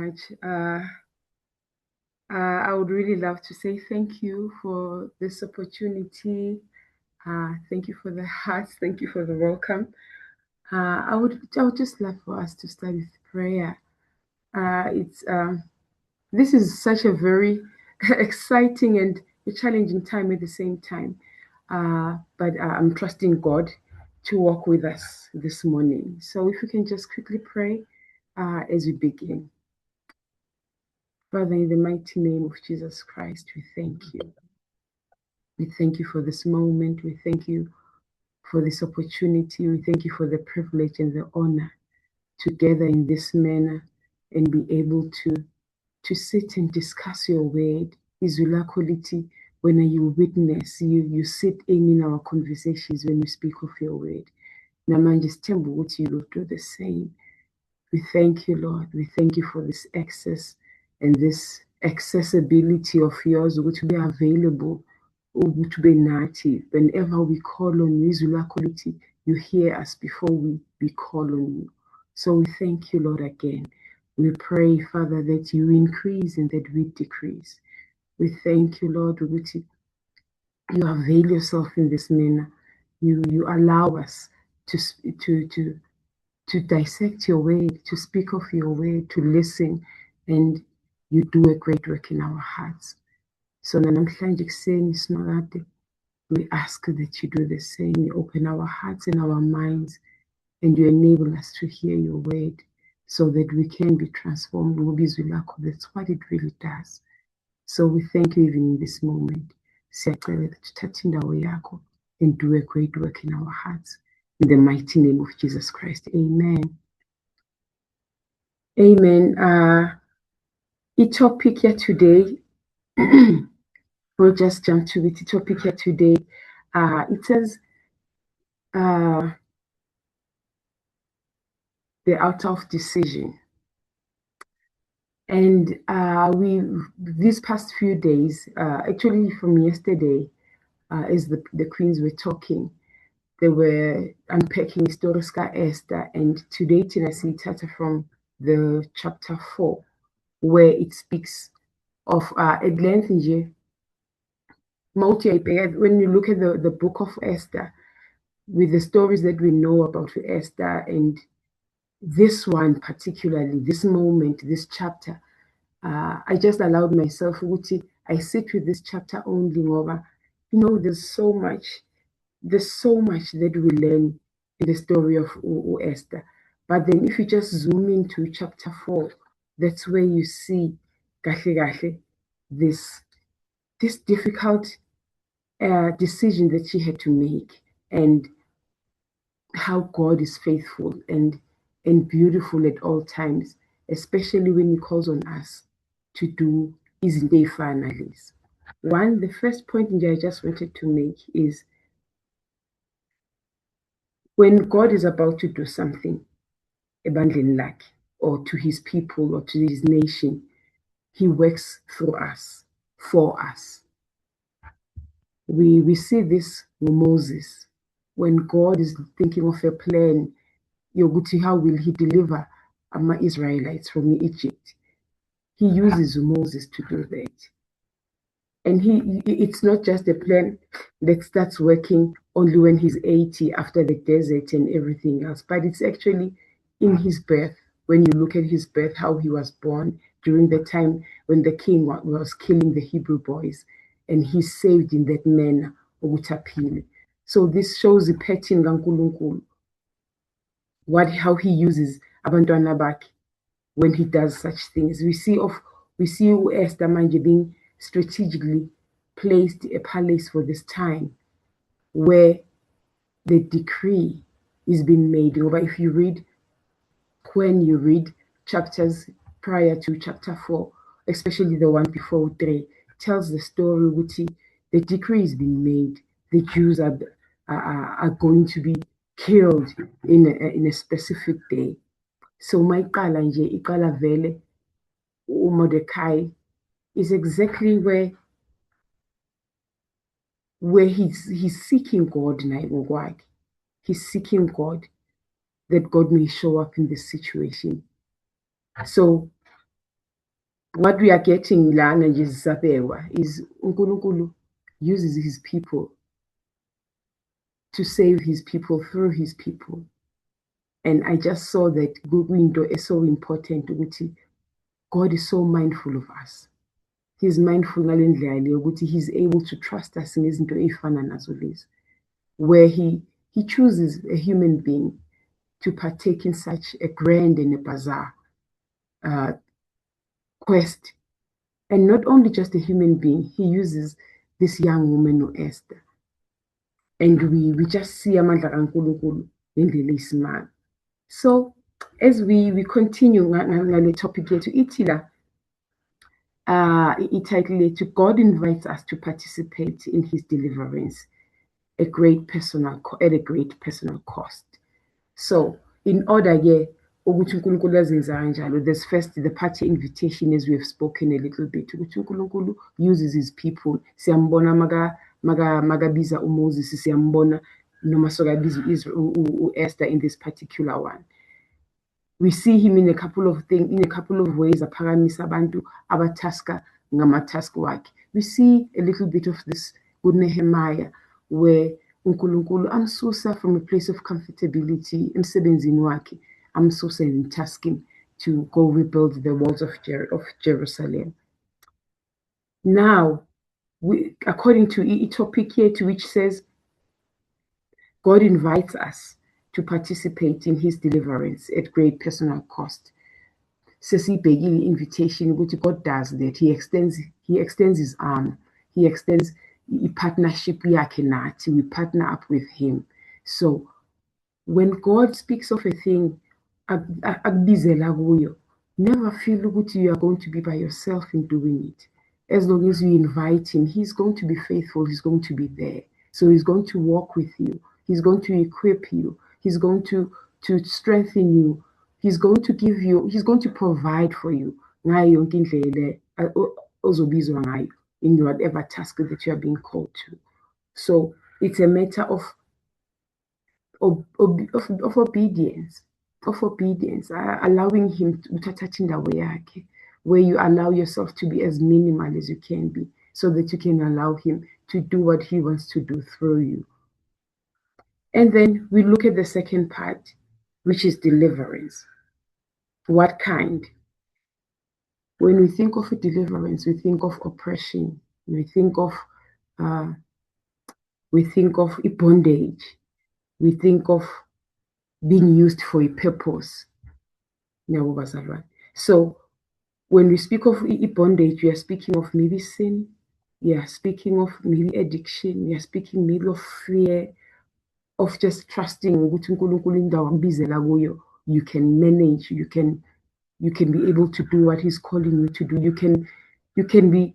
much. I would really love to say thank you for this opportunity. Thank you for the hearts. Thank you for the welcome. I would just love for us to start with prayer. It's This is such a very exciting and a challenging time at the same time. But I'm trusting God to walk with us this morning. So if we can just quickly pray as we begin. Father, in the mighty name of Jesus Christ, we thank you. We thank you for this moment. We thank you for this opportunity. We thank you for the privilege and the honor to gather in this manner and be able to sit and discuss your word. Izula quality, when you witness, you sit in our conversations when you speak of your word. Namanje sithemba ukuthi you will do the same. We thank you, Lord. We thank you for this access and this accessibility of yours, which be available, which be native. Whenever we call on you, Izula quality, you hear us before we call on you. So we thank you, Lord, again. We pray, Father, that you increase and that we decrease. We thank you, Lord, that you avail yourself in this manner. You allow us to dissect your word, to speak of your word, to listen, and you do a great work in our hearts. So namhlanje kuseni simakade, we ask that you do the same. You open our hearts and our minds, and you enable us to hear your word so that we can be transformed. That's what it really does. So we thank you even in this moment. Siyacela that uthathe indawo yakho and do a great work in our hearts. In the mighty name of Jesus Christ. Amen. Amen. Topic here today, we'll just jump to it. The topic here today, it says, the out of decision. And these past few days, actually from yesterday, as the queens were talking, they were unpacking Historiska Esther, and today I see Tata from the chapter 4, where it speaks of at length when you look at the book of Esther, with the stories that we know about Esther, and this one particularly, this moment, this chapter, I just allowed myself, I sit with this chapter only over, there's so much that we learn in the story of Esther. But then if you just zoom into chapter 4, that's where you see this difficult decision that she had to make, and how God is faithful and beautiful at all times, especially when he calls on us to do izinto ey'fana. The first point I just wanted to make is, when God is about to do something ebandleni lakhe, or to his people, or to his nation, he works through us, for us. We see this with Moses, when God is thinking of a plan, how will he deliver Israelites from Egypt? He uses Moses to do that. And it's not just a plan that starts working only when he's 80 after the desert and everything else, but it's actually in his birth. When you look at his birth, how he was born during the time when the king was killing the Hebrew boys, and he's saved in that manner, ukutaphile. So this shows the pattern kaNkulunkulu, how he uses abantwana bakhe when he does such things. We see Esther manje being strategically placed a palace for this time, where the decree is being made. But if you read, when you read chapters prior to chapter 4, especially the one before 3, tells the story which the decree is being made. The Jews are going to be killed in a specific day. So mayiqala nje iqala vele uMordecai is exactly where he's seeking God now. He's seeking God, that God may show up in this situation. So what we are getting lana nje zisabhekwa is uNkulunkulu uses his people to save his people through his people. And I just saw that window is so important ukuthi God is so mindful of us. He's mindful ngalendlela ukuthi he's able to trust us ngezinto ezifana nazo lezi, where he chooses a human being to partake in such a grand and a bizarre quest. And not only just a human being, he uses this young woman, Esther. And we just see amandla kaNkulunkulu ngendlela eyisimanga. So as we continue ngale topic yethu ithi la ititle yethu, God invites us to participate in his deliverance at a great personal cost. So in order ukuthi uNkulunkulu azenza kanjalo, there's first the party invitation, as we have spoken a little bit, ukuthi uNkulunkulu uses his people. Siyambona magabiza uMoses, siyambona noma sokabiza uEsther in this particular one. We see him in a couple of ways, aphakamisa abantu abataska ngamatask wakhe. We see a little bit of this with Nehemiah, where uNkulunkulu amsusa from a place of comfortability emsebenzini wakhe, amsusa and task him to go rebuild the walls of Jerusalem. Now, according to a topic here, which says God invites us to participate in his deliverance at great personal cost. Sesibhekile invitation ukuthi God does that. He extends his arm. He extends a partnership yakhe nathi. We partner up with him. So when God speaks of a thing, akubizela kuyo, never feel ukuthi you are going to be by yourself in doing it. As long as you invite him, he's going to be faithful. He's going to be there. So he's going to walk with you. He's going to equip you. He's going to strengthen you. He's going to give you, he's going to provide for you in whatever task that you are being called to. So it's a matter of obedience, allowing him to where you allow yourself to be as minimal as you can be, so that you can allow him to do what he wants to do through you. And then we look at the second part, which is deliverance. What kind? When we think of a deliverance, we think of oppression. We think of a bondage. We think of being used for a purpose. So when we speak of bondage, we are speaking of maybe sin. We are speaking of maybe addiction. We are speaking maybe of fear, of just trusting you can manage, you can be able to do what he's calling you to do. You can be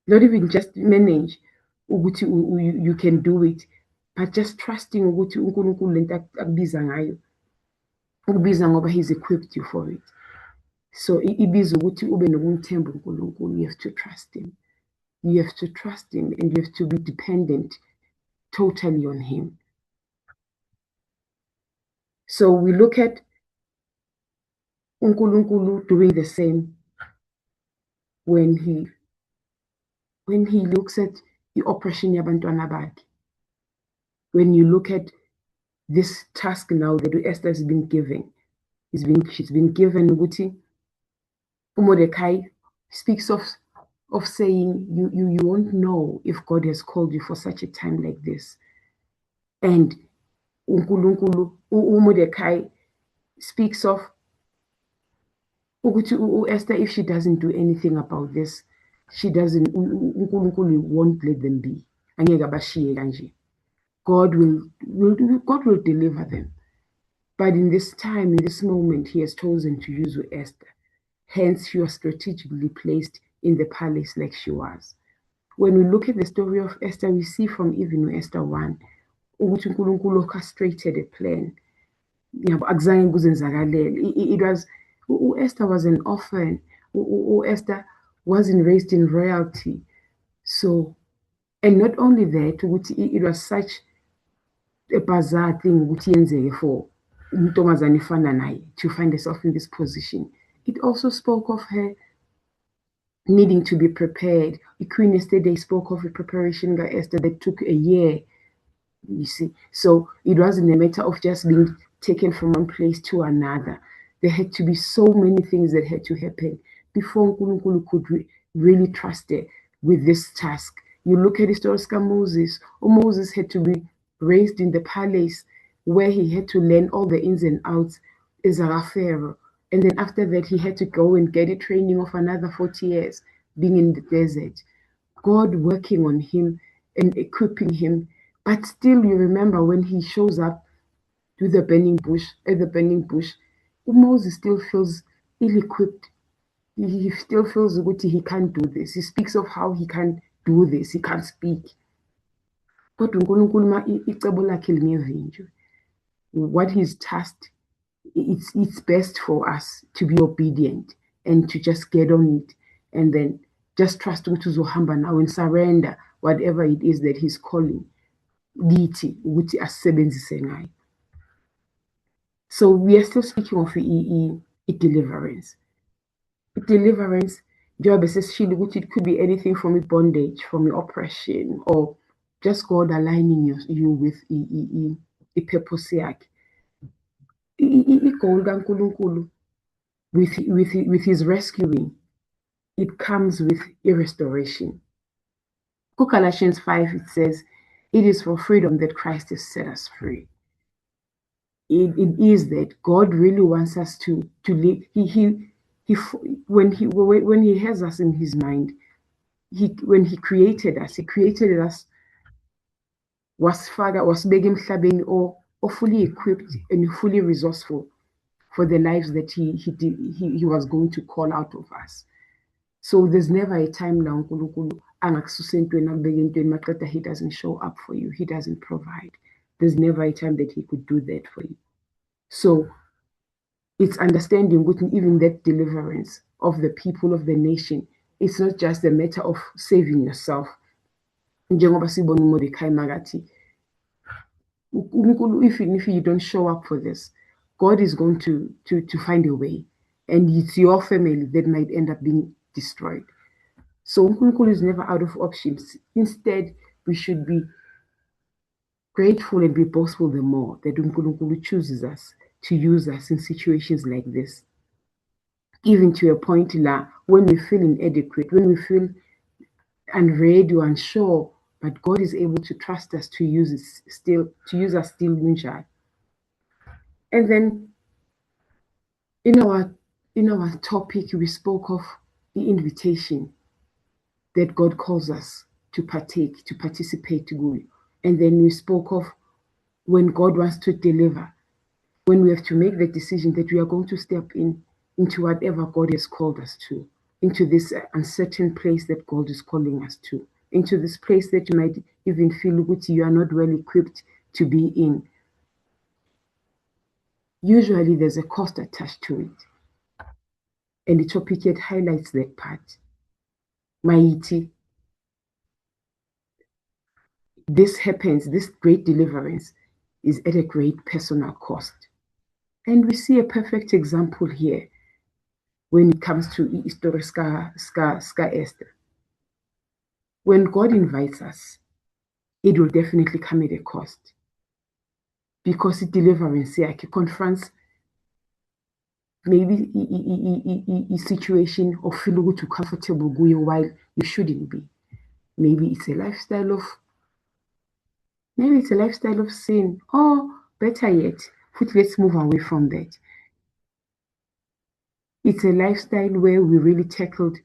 not even just manage, you can do it, but just trusting ukuthi uNkulunkulu lento akubiza ngayo, ukubiza ngoba he's equipped you for it. So ibiza ukuthi ube nokumthemba uNkulunkulu. You have to trust him. You have to trust him, and you have to be dependent totally on him. So we look at uNkulunkulu doing the same when he looks at the oppression yabantwana bakhe. When you look at this task now that Esther has been given, she's been given ukuthi Mordecai speaks of saying you won't know if God has called you for such a time like this. And Mordecai speaks of Esther, if she doesn't do anything about this, uNkulunkulu won't let them be. God will deliver them. But in this time, in this moment, he has chosen to use Esther. Hence, she was strategically placed in the palace like she was. When we look at the story of Esther, we see from even Esther 1, ukuthi uNkulunkulu orchestrated a plan. It was Esther was an orphan. Esther wasn't raised in royalty. So, and not only that, it was such a bizarre thing for to find herself in this position. It also spoke of her needing to be prepared. The Queen yesterday spoke of a preparation that Esther that took a year. You see, so it wasn't a matter of just being taken from one place to another. There had to be so many things that had to happen before Nkulunkulu could really trust it with this task. You look at historical Moses, or Moses had to be raised in the palace where he had to learn all the ins and outs as a Pharaoh. And then after that, he had to go and get a training of another 40 years being in the desert. God working on him and equipping him. But still, you remember when he shows up to the burning bush, at the burning bush, Moses still feels ill equipped. He still feels that he can't do this. He speaks of how he can't do this, he can't speak. But what he's tasked, it's best for us to be obedient and to just get on it and then just trust ukuthi uzohamba now and surrender whatever it is that he's calling kithi ukuthi asisebenzise ngayo. So we are still speaking of deliverance. Deliverance, njengoba sesishilo ukuthi it could be anything from bondage, from oppression, or just God aligning you with purpose yakhe. I-goal kaNkulunkulu with his rescuing, it comes with a restoration. Galatians 5, it says, it is for freedom that Christ has set us free. It is that God really wants us to live. When he has us in his mind, when he created us was begging emhlabeni or fully equipped and fully resourceful for the lives that he was going to call out of us. So there's never a time now uNkulunkulu angakususa entweni akubeke entweni maqeda he doesn't show up for you, he doesn't provide. There's never a time that he could do that for you. So it's understanding with even that deliverance of the people of the nation, it's not just a matter of saving yourself. Njengoba sibona uMordecai makathi, even if you don't show up for this, God is going to find a way, and it's your family that might end up being destroyed. So uNkulunkulu is never out of options. Instead, we should be grateful and be boastful the more that uNkulunkulu chooses us to use us in situations like this. Even to a point when we feel inadequate, when we feel unready or unsure, but God is able to trust us to use us still munjani. And then in our topic, we spoke of the invitation that God calls us to partake, to participate to. And then we spoke of when God wants to deliver, when we have to make the decision that we are going to step into whatever God has called us to, into this uncertain place that God is calling us to, into this place that you might even feel that you are not well equipped to be in. Usually there's a cost attached to it. And the topic yet highlights that part. Maiti. This happens, this great deliverance is at a great personal cost. And we see a perfect example here when it comes to History Ska Esther. When God invites us, it will definitely come at a cost. Because deliverance here confronts maybe a situation of feeling too comfortable going while you shouldn't be. Maybe it's a lifestyle of sin, or better yet, let's move away from that. It's a lifestyle where we really tackled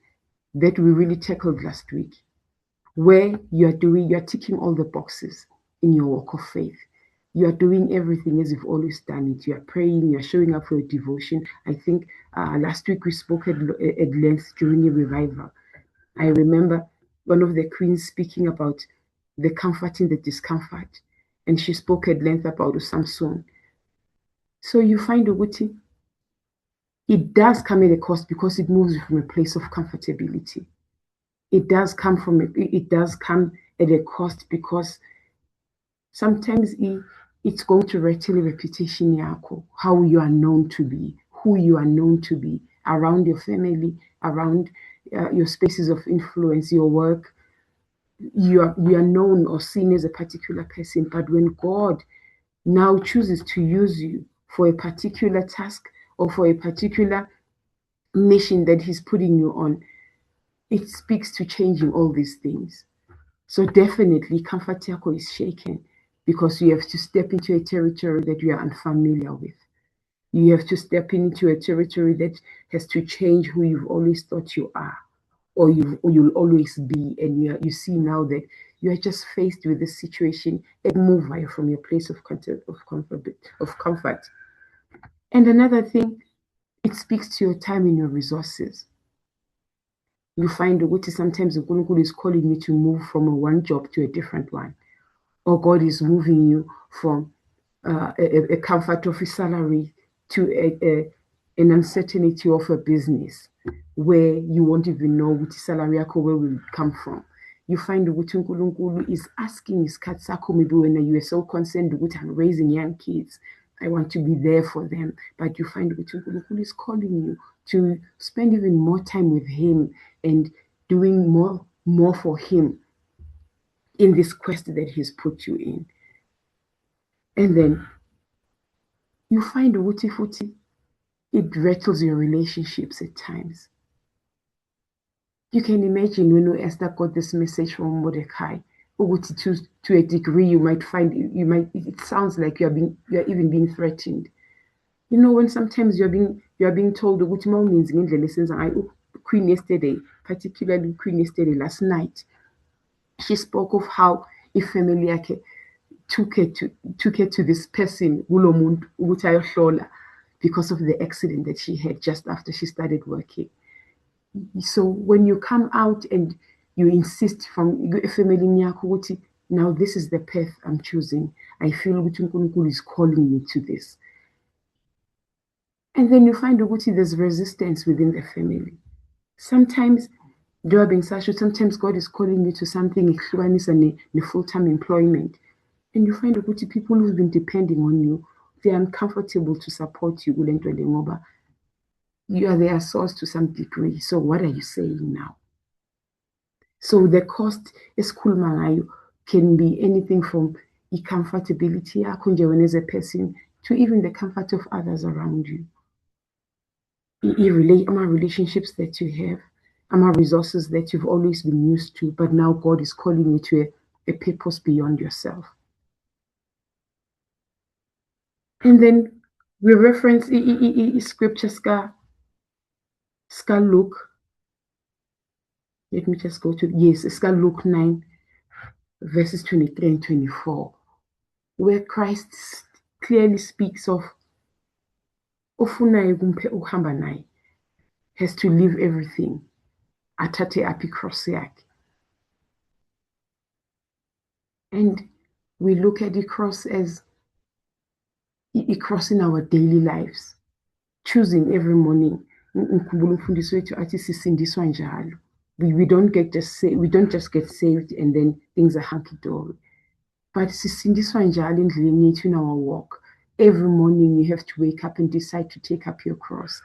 last week, where you're ticking all the boxes in your walk of faith. You are doing everything as you've always done it. You are praying, you're showing up for your devotion. I think last week we spoke at length during a revival. I remember one of the queens speaking about the comfort in the discomfort, and she spoke at length about Samson. So you find Uguti, it does come at a cost because it moves from a place of comfortability. It does come at a cost because sometimes it's going to rattle a reputation yako, how you are known to be, who you are known to be around your family, around your spaces of influence, your work, you are known or seen as a particular person. But when God now chooses to use you for a particular task or for a particular mission that He's putting you on, it speaks to changing all these things. So definitely, comfort yako is shaken because you have to step into a territory that you are unfamiliar with. You have to step into a territory that has to change who you've always thought you are, or you'll always be, and you see now that you are just faced with this situation and move away from your place of comfort. And another thing, it speaks to your time and your resources. You find what sometimes God is calling you to move from one job to a different one, or God is moving you from a comfort of a salary to an uncertainty of a business where you won't even know which salary where will come from. You find ukuthi uNkulunkulu is asking isikhathi sakho, maybe when you are so concerned with I'm raising young kids, I want to be there for them. But you find ukuthi uNkulunkulu is calling you to spend even more time with Him and doing more for Him in this quest that He's put you in. And then you find ukuthi futhi it rattles your relationships at times. You can imagine when Esther got this message from Mordecai, to a degree you might find it sounds like you're even being threatened. You know, when sometimes you're being told Queen yesterday, particularly Queen yesterday last night, she spoke of how if family yakhe took her to this person because of the accident that she had just after she started working. So when you come out and you insist from family yakho, now this is the path I'm choosing, I feel uNkulunkulu is calling me to this. And then you find there's resistance within the family. Sometimes sometimes God is calling you to something and full-time employment. And you find people who've been depending on you, they're uncomfortable to support you. You are their source to some degree. So what are you saying now? So the cost esikhuluma can be anything from comfortability as a person to even the comfort of others around you. Relationships that you have, resources that you've always been used to, but now God is calling you to a purpose beyond yourself. And then we reference scripture ska Luke. Let me just go to ska Luke 9, verses 23 and 24, where Christ clearly speaks of ofunayo ukuhamba naye has to leave everything, athathe up icross yakhe. And we look at the cross as a cross in our daily lives, choosing every morning. We don't just get saved and then things are hunky-dory. But in our walk, every morning you have to wake up and decide to take up your cross.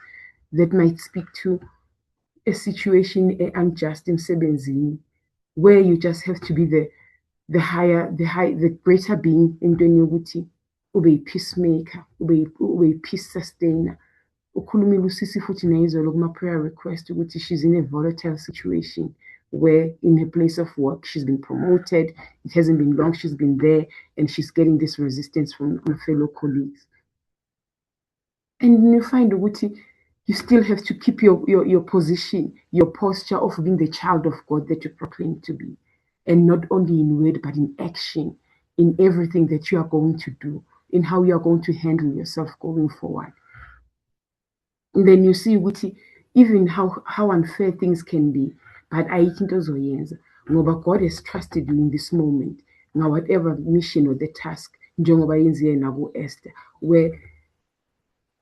That might speak to a situation unjust in Sebenzini, where you just have to be the greater being in Donyoguti, ube a peacemaker, ube a peace sustainer. Ukhulumile usisi futhi nayizolo kuma prayer request ukuthi she's in a volatile situation where in her place of work she's been promoted, it hasn't been long she's been there, and she's getting this resistance from her fellow colleagues. And you find you still have to keep your position, your posture of being the child of God that you proclaim to be, and not only in word but in action, in everything that you are going to do, in how you are going to handle yourself going forward. And then you see even how unfair things can be, but ngoba God has trusted you in this moment, now whatever mission or the task, njengoba yenzile naku Esther, where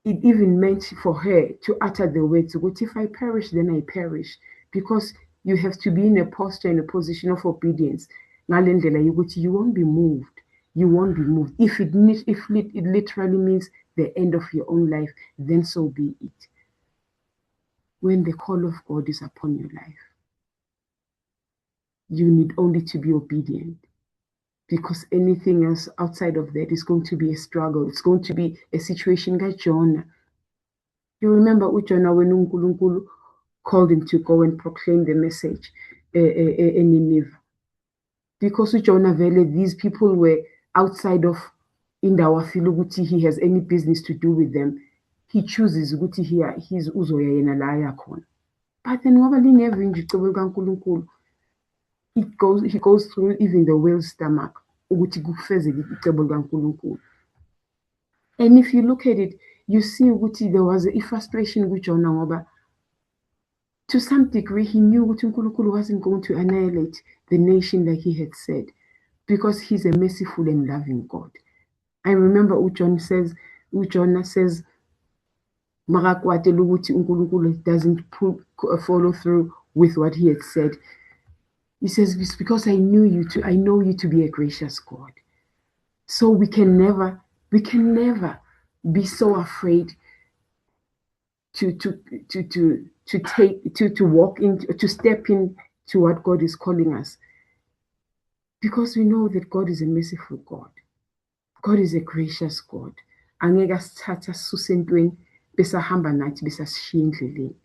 it even meant for her to utter the words, if I perish, then I perish, because you have to be in a posture, in a position of obedience. You won't be moved. You won't be moved. If it literally means the end of your own life, then so be it. when the call of God is upon your life. You need only to be obedient, because anything else outside of that is going to be a struggle. It's going to be a situation like Jonah. You remember Jonah when uNkulunkulu called him to go and proclaim the message in Nineveh. Because Jonah vele, these people were outside of indawo afila ukuthi he has any business to do with them. He chooses ukuthi he's uzoya yena la aya khona. But then ngoba lingevinje icebo likaNkulunkulu, he goes through even the whale's stomach ukuthi kufezeke icebo likaNkulunkulu. And if you look at it, you see ukuthi there was a frustration with Jonah ngoba to some degree he knew ukuthi uNkulunkulu wasn't going to annihilate the nation like he had said, because he's a merciful and loving God. I remember Jonah says, makakwatela ukuthi uNkulunkulu doesn't follow through with what he had said. He says, it's because I know you to be a gracious God. So we can never be so afraid to step into what God is calling us, because we know that God is a merciful God. God is a gracious God. Angeke asithathe asisuse entweni bese ahamba nathi bese asishiya endleleni.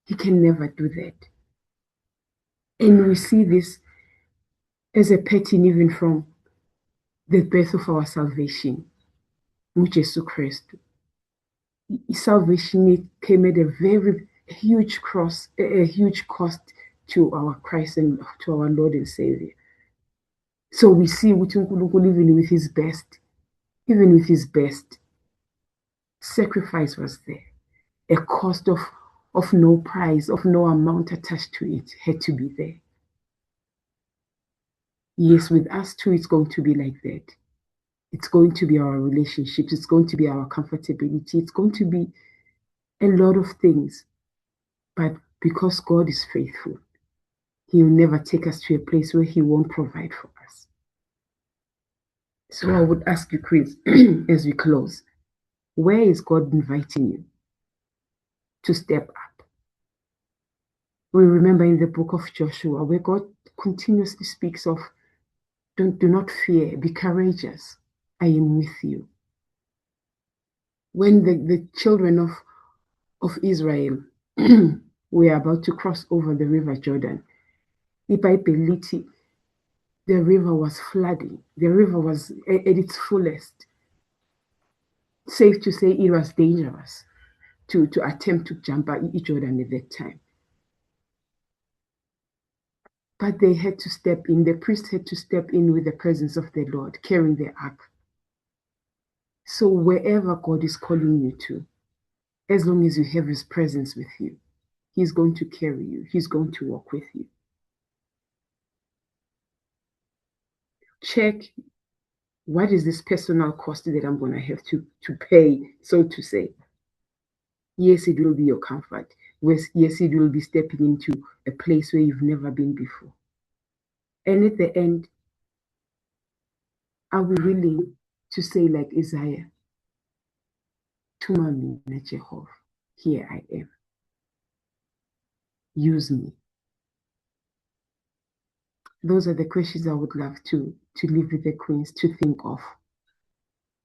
He can never do that. And we see this as a pattern even from the birth of our salvation, uJesu Kristu. Salvation came at a very huge cost to our Christ and to our Lord and Savior. So we see ukuthi uNkulunkulu, even with his best, sacrifice was there. A cost of no price, of no amount attached to it, had to be there. Yes, with us too, it's going to be like that. It's going to be our relationships. It's going to be our comfortability. It's going to be a lot of things. But because God is faithful, he will never take us to a place where he won't provide for us. So I would ask you, Chris, as we close, where is God inviting you to step up? We remember in the book of Joshua where God continuously speaks of, do not fear, be courageous, I am with you. When the children of Israel were about to cross over the river Jordan, the river was flooding. The river was at its fullest. Safe to say it was dangerous to attempt to jump Jordan at that time. But they had to step in. The priest had to step in with the presence of the Lord, carrying the ark. So wherever God is calling you to, as long as you have his presence with you, he's going to carry you. He's going to walk with you. Check, what is this personal cost that I'm going to have to pay, so to say. Yes, it will be your comfort. Yes, it will be stepping into a place where you've never been before. And at the end, are we willing to say like Isaiah, Tuma mina Jehovah, here I am. Use me. Those are the questions I would love to leave with the queens to think of.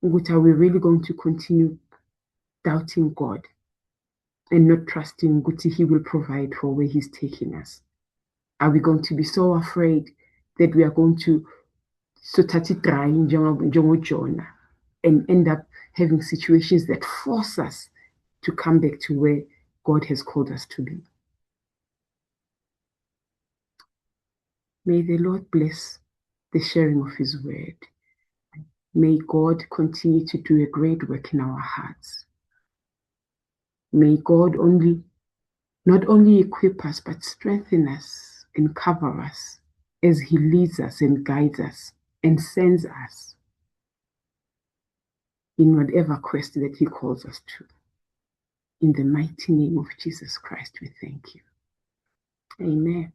Are we really going to continue doubting God and not trusting Guti he will provide for where he's taking us? Are we going to be so afraid that we are going to Jonah and end up having situations that force us to come back to where God has called us to be? May the Lord bless the sharing of his word. May God continue to do a great work in our hearts. May God not only equip us, but strengthen us and cover us as he leads us and guides us and sends us in whatever quest that he calls us to. In the mighty name of Jesus Christ, we thank you. Amen.